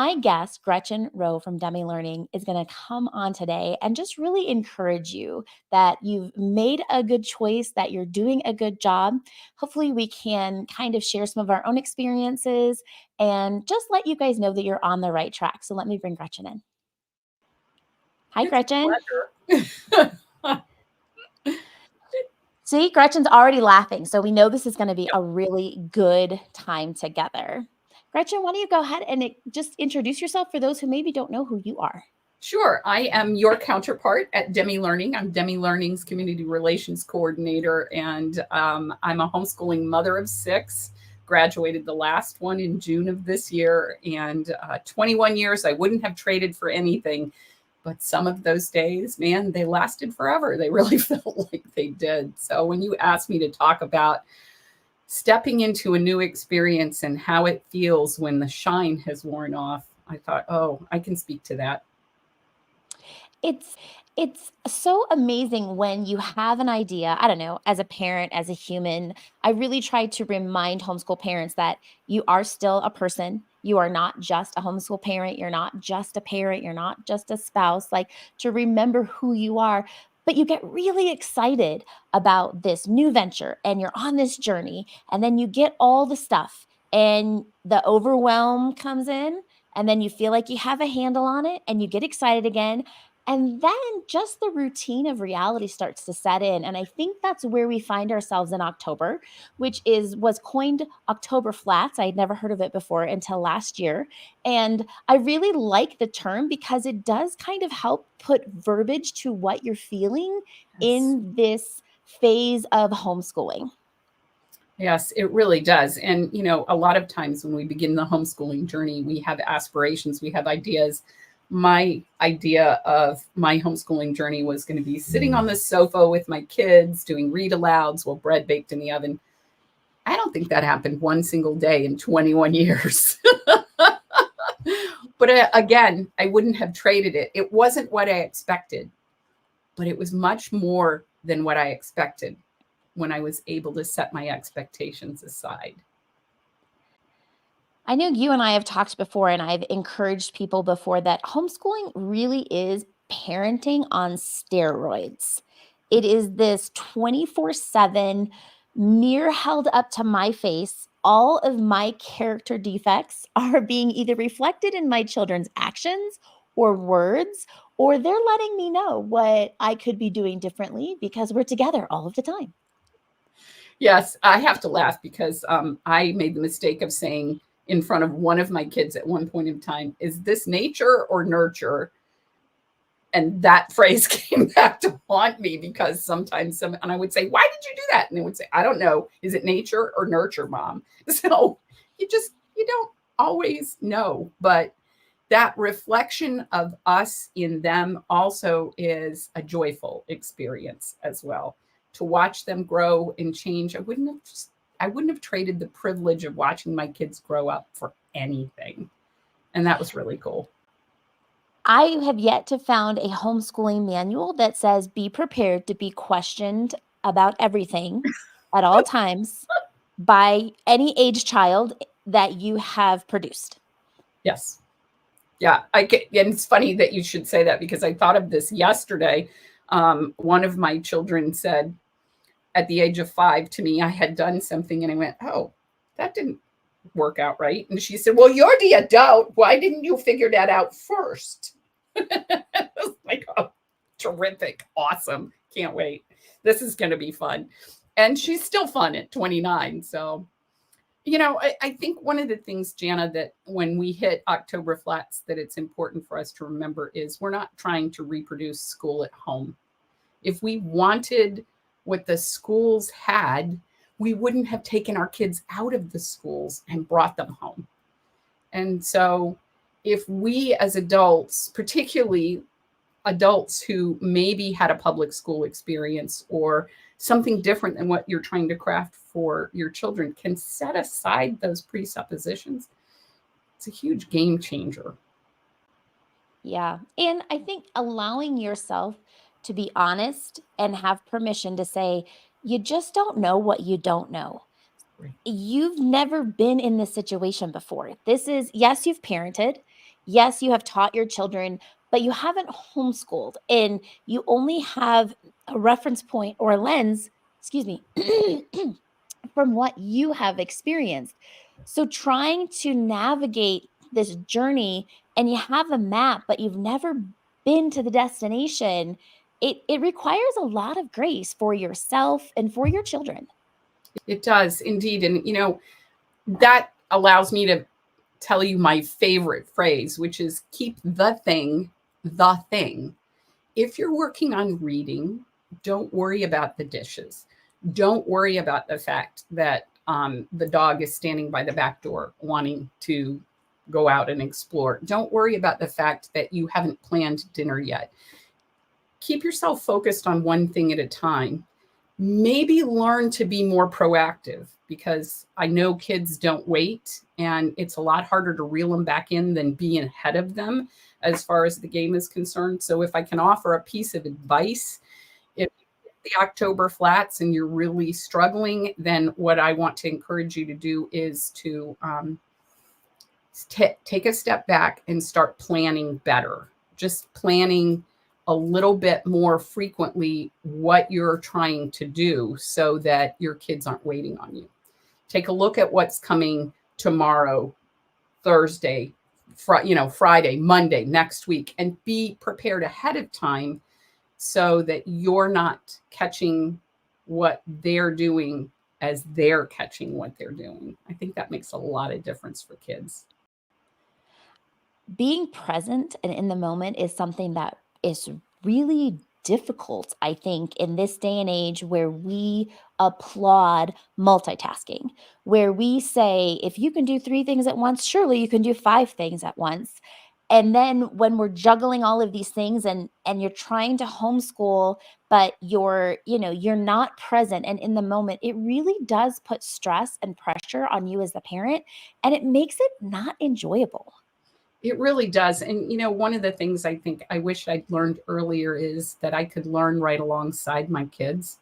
My guest, Gretchen Roe from Demme Learning, is going to come on today and just really encourage you that you've made a good choice, that you're doing a good job. Hopefully, we can kind of share some of our own experiences and just let you guys know that you're on the right track. So let me bring Gretchen in. Hi, It's Gretchen. a pleasure. See, Gretchen's already laughing. So we know this is going to be a really good time together. Gretchen, why don't you go ahead and just introduce yourself for those who maybe don't know who you are? Sure. I am your counterpart at Demme Learning. I'm Demme Learning's Community Relations Coordinator, and I'm a homeschooling mother of 6. Graduated the last one in June of this year, and 21 years I wouldn't have traded for anything. But some of those days, man, they lasted forever. They really felt like they did. So when you asked me to talk about stepping into a new experience and how it feels when the shine has worn off, I thought, oh, I can speak to that. It's so amazing when you have an idea. I don't know, as a parent, as a human, I really try to remind homeschool parents that you are still a person. You are not just a homeschool parent. You're not just a parent. You're not just a spouse. Like, to remember who you are. But you get really excited about this new venture and you're on this journey. And then you get all the stuff and the overwhelm comes in. And then you feel like you have a handle on it and you get excited again. And then just the routine of reality starts to set in. And I think that's where we find ourselves in October, which was coined October Flats. I had never heard of it before until last year. And I really like the term because it does kind of help put verbiage to what you're feeling Yes. in this phase of homeschooling. Yes, it really does. And, a lot of times when we begin the homeschooling journey, we have aspirations, we have ideas. My idea of my homeschooling journey was going to be sitting on the sofa with my kids, doing read alouds while bread baked in the oven. I don't think that happened one single day in 21 years. But again, I wouldn't have traded it. It wasn't what I expected, but it was much more than what I expected when I was able to set my expectations aside. I know you and I have talked before, and I've encouraged people before that homeschooling really is parenting on steroids. It is this 24/7 mirror held up to my face. All of my character defects are being either reflected in my children's actions or words, or they're letting me know what I could be doing differently because we're together all of the time. Yes, I have to laugh because I made the mistake of saying in front of one of my kids at one point in time, is this nature or nurture? And that phrase came back to haunt me because sometimes and I would say, why did you do that? And they would say, I don't know. Is it nature or nurture, mom? So you don't always know. But that reflection of us in them also is a joyful experience as well. To watch them grow and change, I wouldn't have traded the privilege of watching my kids grow up for anything. And that was really cool. I have yet to found a homeschooling manual that says be prepared to be questioned about everything at all times by any age child that you have produced. Yes. Yeah, and it's funny that you should say that because I thought of this yesterday. One of my children said at the age of 5 to me, I had done something and I went, oh, that didn't work out right. And she said, well, you're the adult. Why didn't you figure that out first? It was like, oh, terrific. Awesome. Can't wait. This is going to be fun. And she's still fun at 29. So, I think one of the things, Janna, that when we hit October Flats, that it's important for us to remember is we're not trying to reproduce school at home. If we wanted what the schools had, we wouldn't have taken our kids out of the schools and brought them home. And so if we as adults, particularly adults who maybe had a public school experience or something different than what you're trying to craft for your children, can set aside those presuppositions, it's a huge game changer. Yeah. And I think allowing yourself to be honest and have permission to say, you just don't know what you don't know. Right. You've never been in this situation before. This is, yes, you've parented. Yes, you have taught your children, but you haven't homeschooled, and you only have a reference point or a lens, excuse me, from what you have experienced. So trying to navigate this journey, and you have a map, but you've never been to the destination, it requires a lot of grace for yourself and for your children. It does indeed. And, that allows me to tell you my favorite phrase, which is keep the thing the thing. If you're working on reading, don't worry about the dishes. Don't worry about the fact that the dog is standing by the back door wanting to go out and explore. Don't worry about the fact that you haven't planned dinner yet. Keep yourself focused on one thing at a time. Maybe learn to be more proactive, because I know kids don't wait, and it's a lot harder to reel them back in than being ahead of them as far as the game is concerned. So if I can offer a piece of advice, if the October flats and you're really struggling, then what I want to encourage you to do is to take a step back and start planning better. Just planning a little bit more frequently what you're trying to do so that your kids aren't waiting on you. Take a look at what's coming tomorrow, Thursday, Friday, Monday, next week, and be prepared ahead of time so that you're not catching what they're doing as they're catching what they're doing. I think that makes a lot of difference for kids. Being present and in the moment is something that is really difficult, I think, in this day and age where we applaud multitasking, where we say, if you can do three things at once, surely you can do five things at once. And then when we're juggling all of these things, and you're trying to homeschool, but you're not present and in the moment, it really does put stress and pressure on you as the parent, and it makes it not enjoyable. It really does. And, one of the things I think I wish I'd learned earlier is that I could learn right alongside my kids.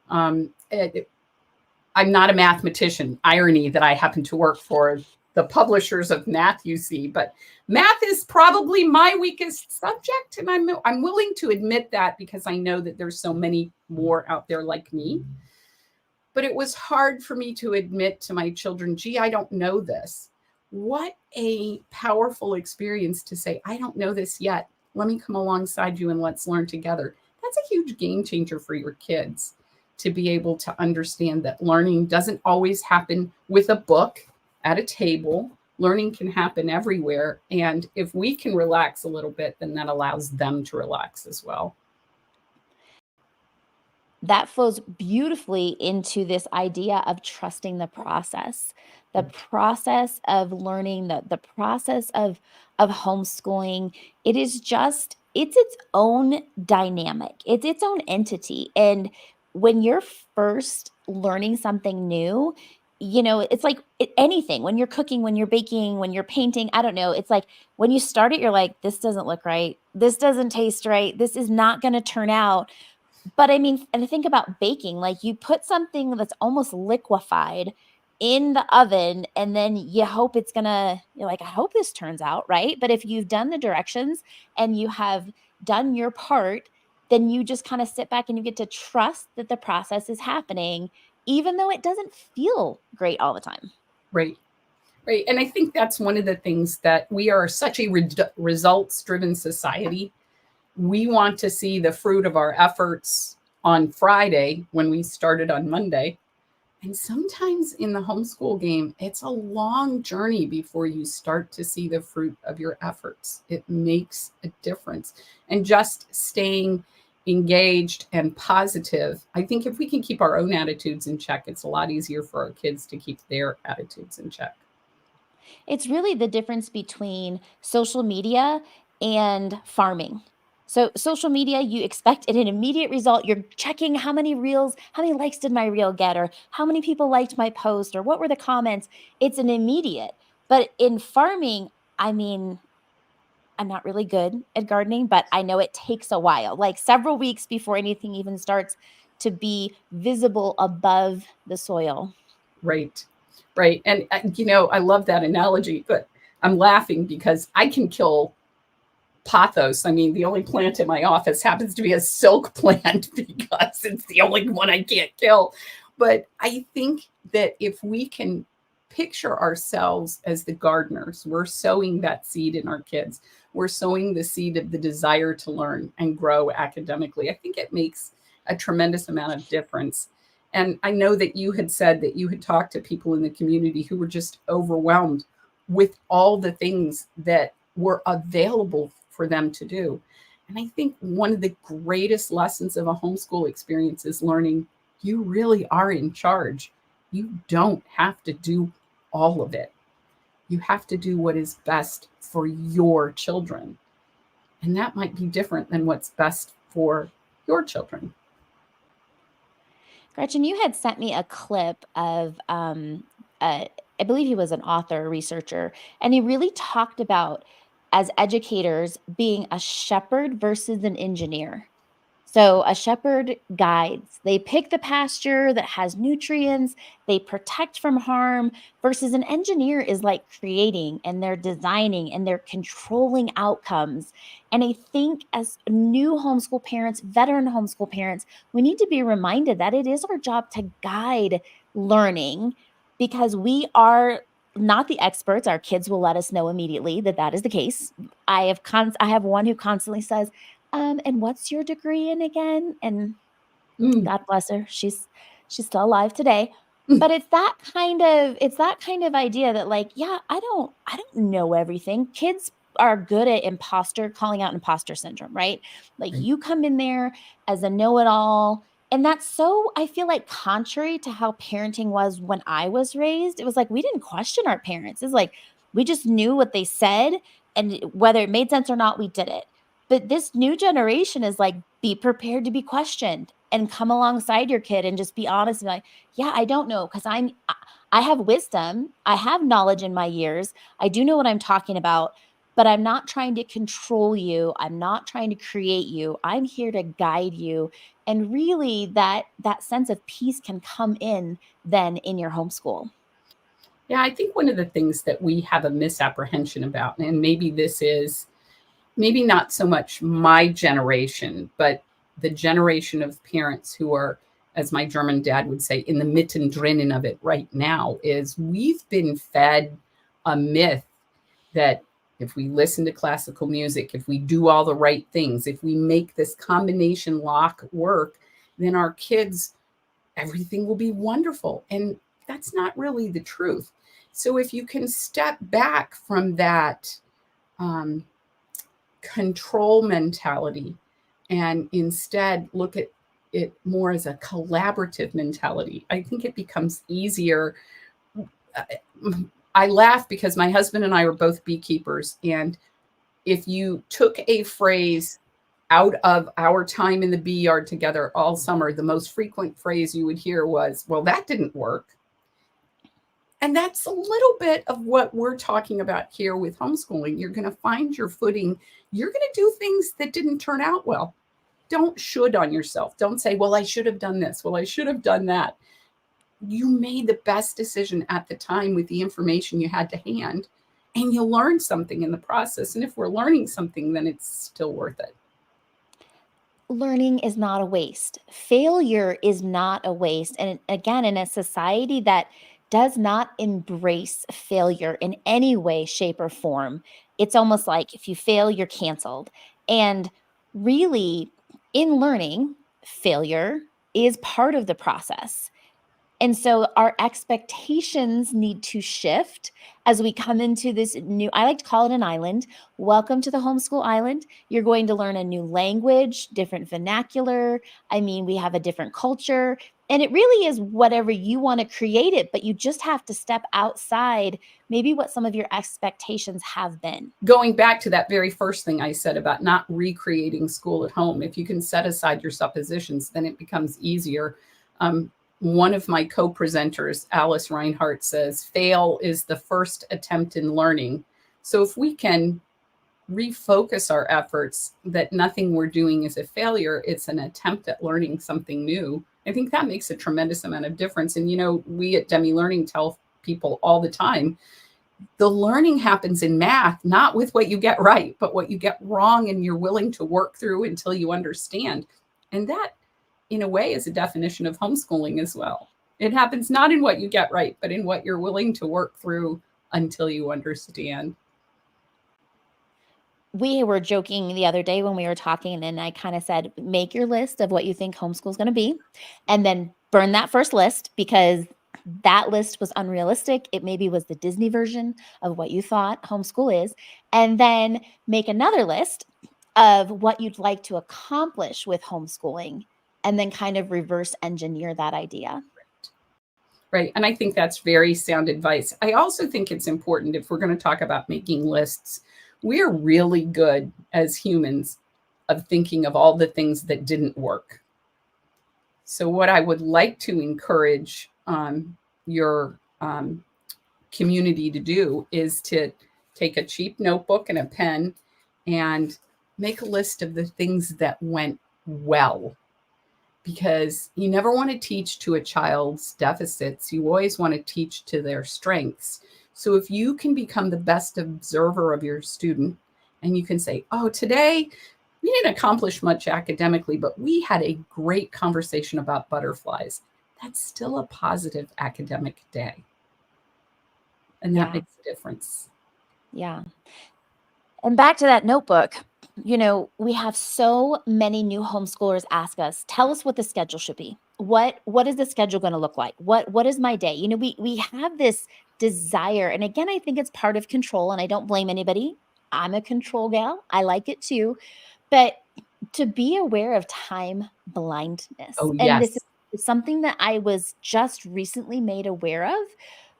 Um, it, I'm not a mathematician. Irony that I happen to work for the publishers of Math, you see, but math is probably my weakest subject. And I'm willing to admit that, because I know that there's so many more out there like me. But it was hard for me to admit to my children, gee, I don't know this. What a powerful experience to say, I don't know this yet. Let me come alongside you and let's learn together. That's a huge game changer for your kids, to be able to understand that learning doesn't always happen with a book at a table. Learning can happen everywhere. And if we can relax a little bit, then that allows them to relax as well. That flows beautifully into this idea of trusting the process of learning, the process of homeschooling. It is just, it's its own dynamic, it's its own entity. And when you're first learning something new, it's like anything, when you're cooking, when you're baking, when you're painting, I don't know, it's like when you start it, you're like, this doesn't look right, this doesn't taste right, this is not going to turn out. But I mean, and I think about baking, like you put something that's almost liquefied in the oven, and then you hope you're like, I hope this turns out right. But if you've done the directions and you have done your part, then you just kind of sit back and you get to trust that the process is happening, even though it doesn't feel great all the time. Right. Right. And I think that's one of the things, that we are such a results driven society. We want to see the fruit of our efforts on Friday when we started on Monday. And sometimes in the homeschool game, it's a long journey before you start to see the fruit of your efforts. It makes a difference. And just staying engaged and positive, I think if we can keep our own attitudes in check, it's a lot easier for our kids to keep their attitudes in check. It's really the difference between social media and farming. So social media, you expect an immediate result. You're checking how many reels, how many likes did my reel get, or how many people liked my post, or what were the comments. It's an immediate. But in farming, I mean, I'm not really good at gardening, but I know it takes a while, like several weeks before anything even starts to be visible above the soil. Right. Right. And, I love that analogy, but I'm laughing because I can kill pothos. I mean, the only plant in my office happens to be a silk plant because it's the only one I can't kill. But I think that if we can picture ourselves as the gardeners, we're sowing that seed in our kids. We're sowing the seed of the desire to learn and grow academically. I think it makes a tremendous amount of difference. And I know that you had said that you had talked to people in the community who were just overwhelmed with all the things that were available for them to do. And I think one of the greatest lessons of a homeschool experience is learning you really are in charge. You don't have to do all of it. You have to do what is best for your children. And that might be different than what's best for your children. Gretchen, you had sent me a clip of, I believe he was an author, researcher, and he really talked about as educators being a shepherd versus an engineer. So a shepherd guides. They pick the pasture that has nutrients, they protect from harm, versus an engineer is like creating and they're designing and they're controlling outcomes. And I think as new homeschool parents, veteran homeschool parents, we need to be reminded that it is our job to guide learning because we are not the experts. Our kids will let us know immediately that that is the case. I have one who constantly says, and what's your degree in again? And God bless her. She's still alive today. But it's that kind of idea that like, yeah, I don't know everything. Kids are good at calling out imposter syndrome, right? Like Right. you come in there as a know-it-all. And that's so, I feel like contrary to how parenting was when I was raised. It was like we didn't question our parents. It's like we just knew what they said, and whether it made sense or not, we did it. But this new generation is like, be prepared to be questioned and come alongside your kid and just be honest and be like, yeah, I don't know. Cause I have wisdom. I have knowledge in my years. I do know what I'm talking about, but I'm not trying to control you. I'm not trying to create you. I'm here to guide you. And really that sense of peace can come in then in your homeschool. Yeah, I think one of the things that we have a misapprehension about, and maybe this is maybe not so much my generation, but the generation of parents who are, as my German dad would say, in the mittendrin of it right now, is we've been fed a myth that if we listen to classical music, if we do all the right things, if we make this combination lock work, then our kids, everything will be wonderful. And that's not really the truth. So if you can step back from that um, control mentality and instead look at it more as a collaborative mentality, I think it becomes easier. I laugh because my husband and I were both beekeepers. And if you took a phrase out of our time in the bee yard together all summer, the most frequent phrase you would hear was, well, that didn't work. And that's a little bit of what we're talking about here with homeschooling. You're going to find your footing. You're going to do things that didn't turn out well. Don't should on yourself. Don't say, well, I should have done this. Well, I should have done that. You made the best decision at the time with the information you had to hand, and you'll learn something in the process. And if we're learning something, then it's still worth it. Learning is not a waste. Failure is not a waste. And again, in a society that does not embrace failure in any way, shape, or form, it's almost like if you fail, you're canceled. And really, in learning, failure is part of the process. And so our expectations need to shift as we come into this new, I like to call it an island. Welcome to the homeschool island. You're going to learn a new language, different vernacular. I mean, we have a different culture, and it really is whatever you want to create it, but you just have to step outside maybe what some of your expectations have been. Going back to that very first thing I said about not recreating school at home, if you can set aside your suppositions, then it becomes easier. One of my co-presenters, Alice Reinhart, says, fail is the first attempt in learning. So if we can refocus our efforts that nothing we're doing is a failure, it's an attempt at learning something new, I think that makes a tremendous amount of difference. And, we at Demme Learning tell people all the time, the learning happens in math, not with what you get right, but what you get wrong and you're willing to work through until you understand. And that, in a way, is a definition of homeschooling as well. It happens not in what you get right, but in what you're willing to work through until you understand. We were joking the other day when we were talking, and I kind of said, make your list of what you think homeschool is going to be, and then burn that first list because that list was unrealistic. It maybe was the Disney version of what you thought homeschool is. And then make another list of what you'd like to accomplish with homeschooling, and then kind of reverse engineer that idea. Right. And I think that's very sound advice. I also think it's important, if we're going to talk about making lists, we're really good as humans of thinking of all the things that didn't work. So what I would like to encourage your community to do is to take a cheap notebook and a pen and make a list of the things that went well. Because you never want to teach to a child's deficits. You always want to teach to their strengths. So if you can become the best observer of your student and you can say, oh, today we didn't accomplish much academically, but we had a great conversation about butterflies. That's still a positive academic day. And that makes a difference. Yeah. And back to that notebook, we have so many new homeschoolers ask us, tell us what the schedule should be. What is the schedule going to look like? What is my day? We have this desire. And again, I think it's part of control, and I don't blame anybody. I'm a control gal. I like it too. But to be aware of time blindness. Oh, And this yes. is something that I was just recently made aware of.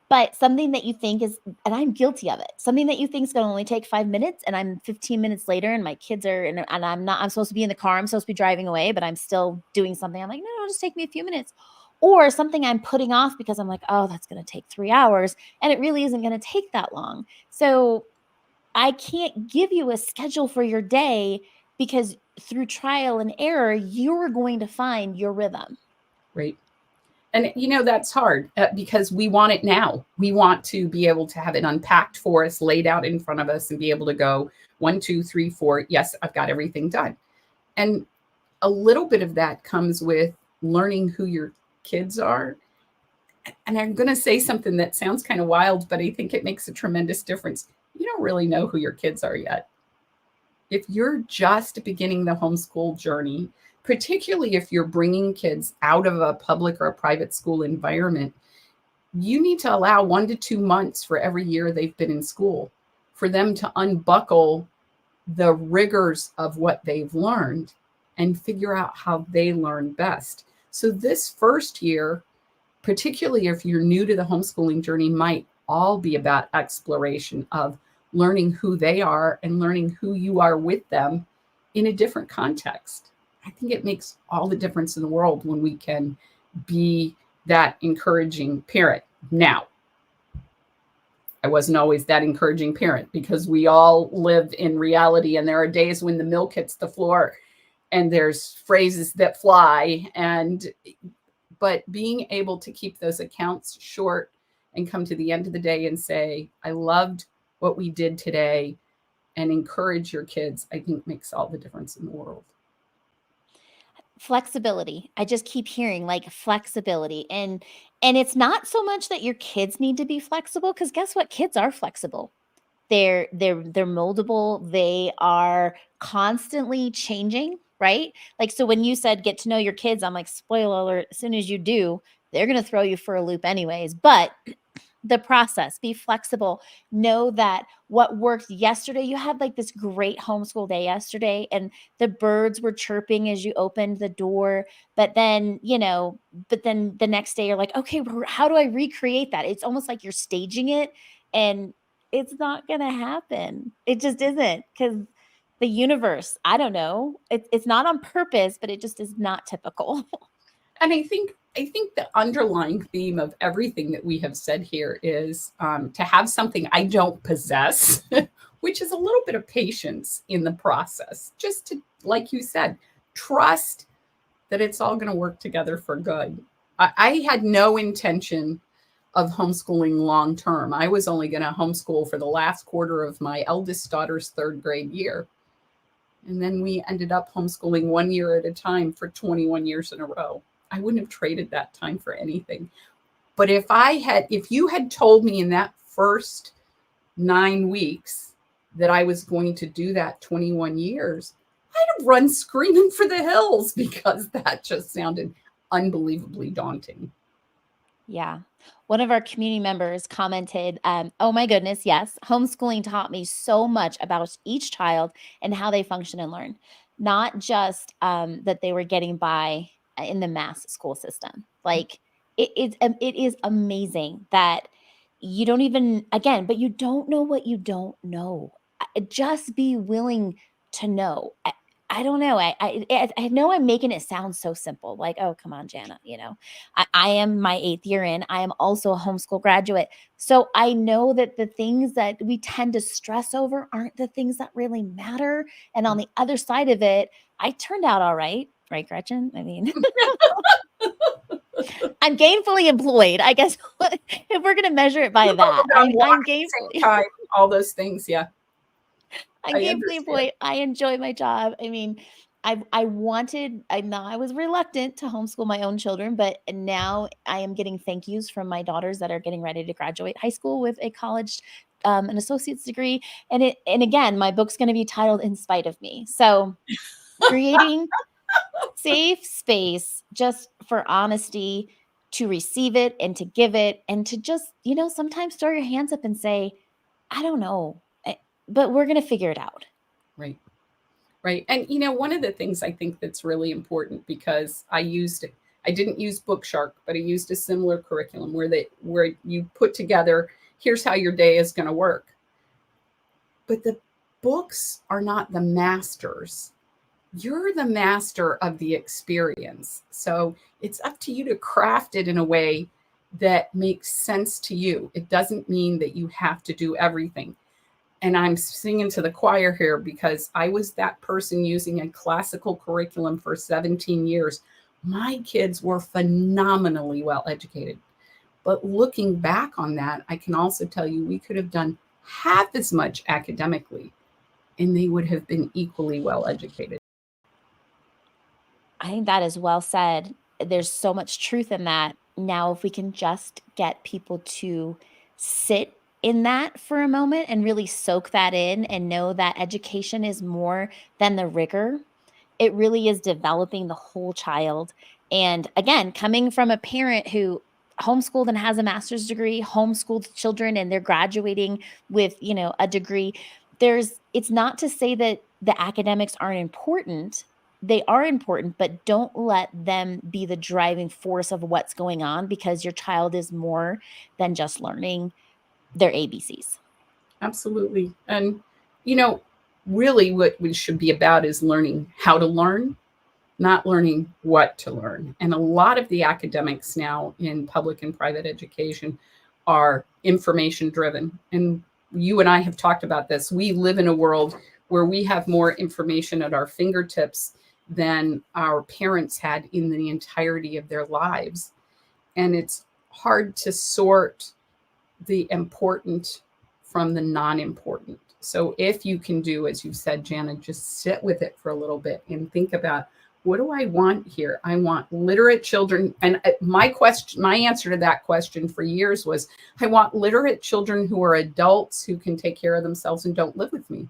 But something that you think is, and I'm guilty of it, something that you think is going to only take 5 minutes, and I'm 15 minutes later and my kids are, and I'm supposed to be in the car, I'm supposed to be driving away, but I'm still doing something. I'm like, no, it'll just take me a few minutes. Or something I'm putting off because I'm like, oh, that's going to take 3 hours. And it really isn't going to take that long. So I can't give you a schedule for your day because through trial and error, you're going to find your rhythm. Right. And, that's hard because we want it now. We want to be able to have it unpacked for us, laid out in front of us, and be able to go 1, 2, 3, 4. Yes, I've got everything done. And a little bit of that comes with learning who your kids are. And I'm going to say something that sounds kind of wild, but I think it makes a tremendous difference. You don't really know who your kids are yet. If you're just beginning the homeschool journey, particularly if you're bringing kids out of a public or a private school environment, you need to allow 1 to 2 months for every year they've been in school for them to unbuckle the rigors of what they've learned and figure out how they learn best. So this first year, particularly if you're new to the homeschooling journey, might all be about exploration of learning who they are and learning who you are with them in a different context. I think it makes all the difference in the world when we can be that encouraging parent. Now, I wasn't always that encouraging parent because we all live in reality, and there are days when the milk hits the floor and there's phrases that fly. But being able to keep those accounts short and come to the end of the day and say, I loved what we did today, and encourage your kids, I think makes all the difference in the world. Flexibility. I just keep hearing like flexibility, and it's not so much that your kids need to be flexible, because guess what? Kids are flexible. They're moldable. They are constantly changing, right? Like, so when you said get to know your kids, I'm like, spoiler alert, as soon as you do, they're going to throw you for a loop anyways. But the process, be flexible, know that what worked yesterday, you had like this great homeschool day yesterday and the birds were chirping as you opened the door, but then the next day you're like, okay, how do I recreate that? It's almost like you're staging it, and it's not gonna happen. It just isn't, because the universe, I don't know, it's not on purpose, but it just is not typical. And I think the underlying theme of everything that we have said here is to have something I don't possess, which is a little bit of patience in the process. Just to, like you said, trust that it's all going to work together for good. I had no intention of homeschooling long term. I was only going to homeschool for the last quarter of my eldest daughter's third grade year. And then we ended up homeschooling 1 year at a time for 21 years in a row. I wouldn't have traded that time for anything. But if you had told me in that first 9 weeks that I was going to do that 21 years, I'd have run screaming for the hills, because that just sounded unbelievably daunting. Yeah. One of our community members commented, oh my goodness, yes, homeschooling taught me so much about each child and how they function and learn, not just that they were getting by in the mass school system. Like it is amazing that you don't even, again, but you don't know what you don't know. Just be willing to know. I don't know. I know I'm making it sound so simple. Like, oh, come on, Janna. I am my 8th year in. I am also a homeschool graduate. So I know that the things that we tend to stress over aren't the things that really matter. And on the other side of it, I turned out all right. Right, Gretchen? I mean, I'm gainfully employed. I guess if we're going to measure it by that, I'm gainfully time, all those things. Yeah. I'm gainfully employed. I enjoy my job. I mean, I was reluctant to homeschool my own children, but now I am getting thank yous from my daughters that are getting ready to graduate high school with a college, an associate's degree. And again, my book's going to be titled In Spite of Me. So creating safe space just for honesty, to receive it and to give it, and to just, sometimes throw your hands up and say, I don't know, but we're going to figure it out. Right. Right. And, one of the things I think that's really important, because I didn't use Bookshark, but I used a similar curriculum where you put together, here's how your day is going to work. But the books are not the masters. You're the master of the experience. So it's up to you to craft it in a way that makes sense to you. It doesn't mean that you have to do everything. And I'm singing to the choir here, because I was that person using a classical curriculum for 17 years. My kids were phenomenally well educated. But looking back on that, I can also tell you we could have done half as much academically, and they would have been equally well educated. I think that is well said. There's so much truth in that. Now, if we can just get people to sit in that for a moment and really soak that in and know that education is more than the rigor. It really is developing the whole child. And again, coming from a parent who homeschooled and has a master's degree, homeschooled children, and they're graduating with, a degree, it's not to say that the academics aren't important. They are important, but don't let them be the driving force of what's going on, because your child is more than just learning their ABCs. Absolutely. And, really what we should be about is learning how to learn, not learning what to learn. And a lot of the academics now in public and private education are information driven. And you and I have talked about this. We live in a world where we have more information at our fingertips than our parents had in the entirety of their lives. And it's hard to sort the important from the non-important. So if you can do, as you said, Janna, just sit with it for a little bit and think about, what do I want here? I want literate children. And my answer to that question for years was, I want literate children who are adults who can take care of themselves and don't live with me.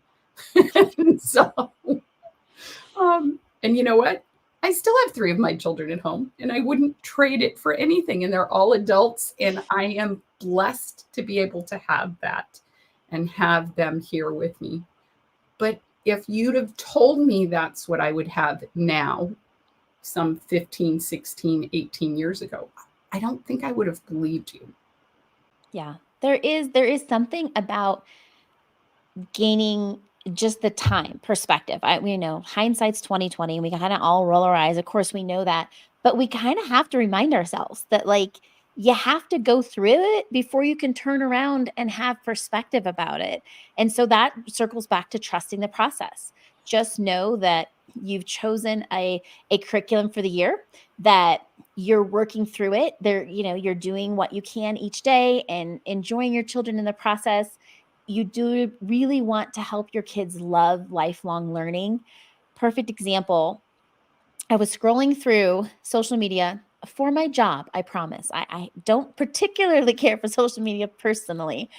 And you know what? I still have 3 of my children at home, and I wouldn't trade it for anything. And they're all adults, and I am blessed to be able to have that and have them here with me. But if you'd have told me that's what I would have now, some 15, 16, 18 years ago, I don't think I would have believed you. Yeah, there is something about gaining just the time perspective. We know hindsight's 2020, and we kind of all roll our eyes. Of course, we know that, but we kind of have to remind ourselves that, like, you have to go through it before you can turn around and have perspective about it. And so that circles back to trusting the process. Just know that you've chosen a curriculum for the year, that you're working through it. You're doing what you can each day and enjoying your children in the process. You do really want to help your kids love lifelong learning. Perfect example. I was scrolling through social media for my job. I promise. I don't particularly care for social media personally.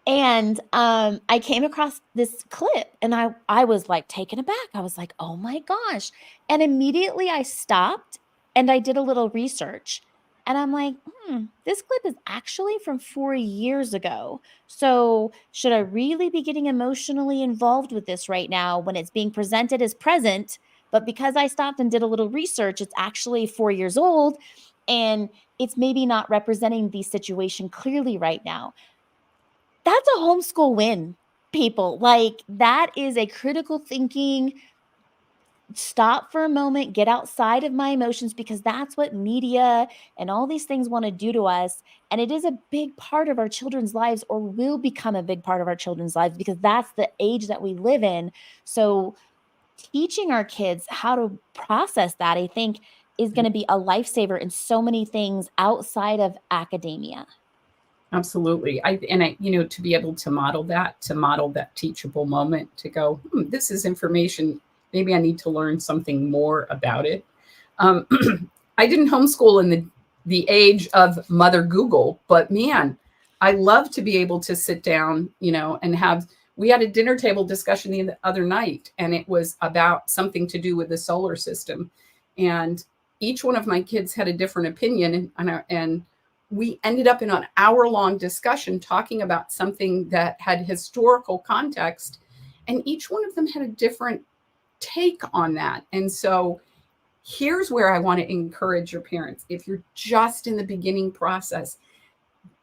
And I came across this clip and I was like taken aback. I was like, oh my gosh. And immediately I stopped and I did a little research. And I'm like, this clip is actually from 4 years ago. So should I really be getting emotionally involved with this right now when it's being presented as present? But because I stopped and did a little research, it's actually 4 years old and it's maybe not representing the situation clearly right now. That's a homeschool win, people. Like, that is a critical thinking, stop for a moment, get outside of my emotions, because that's what media and all these things want to do to us. And it is a big part of our children's lives, or will become a big part of our children's lives, because that's the age that we live in. So teaching our kids how to process that, I think, is going to be a lifesaver in so many things outside of academia. Absolutely. To be able to model that teachable moment, to go, this is information. Maybe I need to learn something more about it. I didn't homeschool in the age of Mother Google, but man, I love to be able to sit down, and we had a dinner table discussion the other night, and it was about something to do with the solar system. And each one of my kids had a different opinion, and we ended up in an hour-long discussion talking about something that had historical context, and each one of them had a different take on that. And so here's where I want to encourage your parents. If you're just in the beginning process,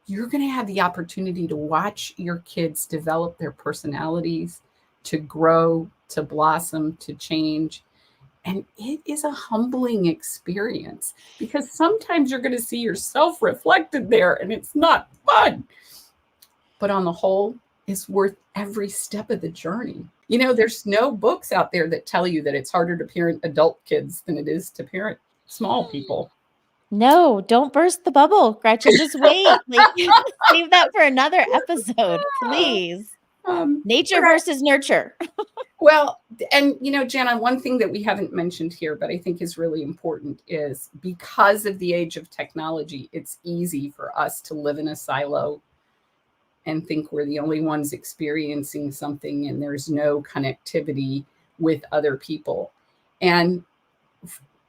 you're going to have the opportunity to watch your kids develop their personalities, to grow, to blossom, to change. And it is a humbling experience, because sometimes you're going to see yourself reflected there and it's not fun. But on the whole, it's worth every step of the journey. There's no books out there that tell you that it's harder to parent adult kids than it is to parent small people. No, don't burst the bubble, Gretchen. Just wait. Like, save that for another episode, please. Nature versus nurture. Well, and Janna, one thing that we haven't mentioned here, but I think is really important, is because of the age of technology, it's easy for us to live in a silo and think we're the only ones experiencing something, and there's no connectivity with other people. And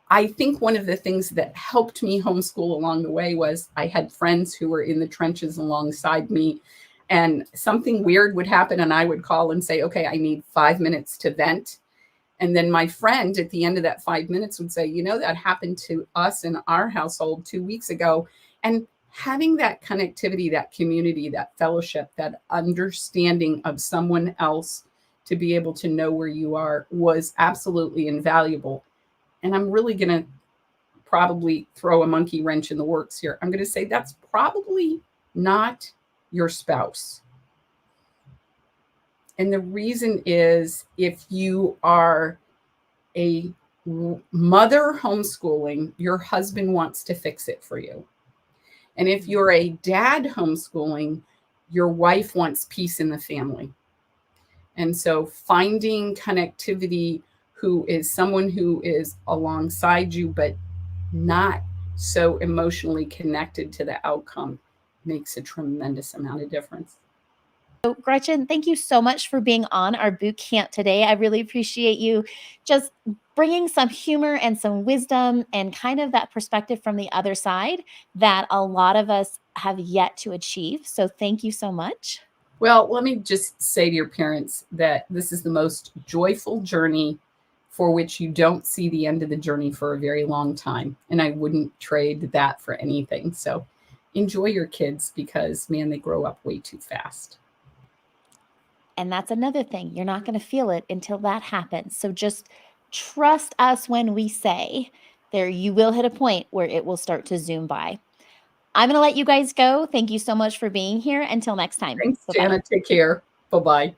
I think one of the things that helped me homeschool along the way was I had friends who were in the trenches alongside me, and something weird would happen and I would call and say, okay, I need 5 minutes to vent. And then my friend at the end of that 5 minutes would say, that happened to us in our household 2 weeks ago. And having that connectivity, that community, that fellowship, that understanding of someone else, to be able to know where you are, was absolutely invaluable. And I'm really going to probably throw a monkey wrench in the works here. I'm going to say that's probably not your spouse. And the reason is, if you are a mother homeschooling, your husband wants to fix it for you. And if you're a dad homeschooling, your wife wants peace in the family. And so finding connectivity, who is someone who is alongside you, but not so emotionally connected to the outcome, makes a tremendous amount of difference. So, Gretchen, thank you so much for being on our boot camp today. I really appreciate you just bringing some humor and some wisdom and kind of that perspective from the other side that a lot of us have yet to achieve. So thank you so much. Well, let me just say to your parents that this is the most joyful journey, for which you don't see the end of the journey for a very long time. And I wouldn't trade that for anything. So enjoy your kids, because, man, they grow up way too fast. And that's another thing. You're not going to feel it until that happens. So just trust us when we say you will hit a point where it will start to zoom by. I'm going to let you guys go. Thank you so much for being here. Until next time. Thanks, Bye-bye. Janna. Take care. Bye-bye.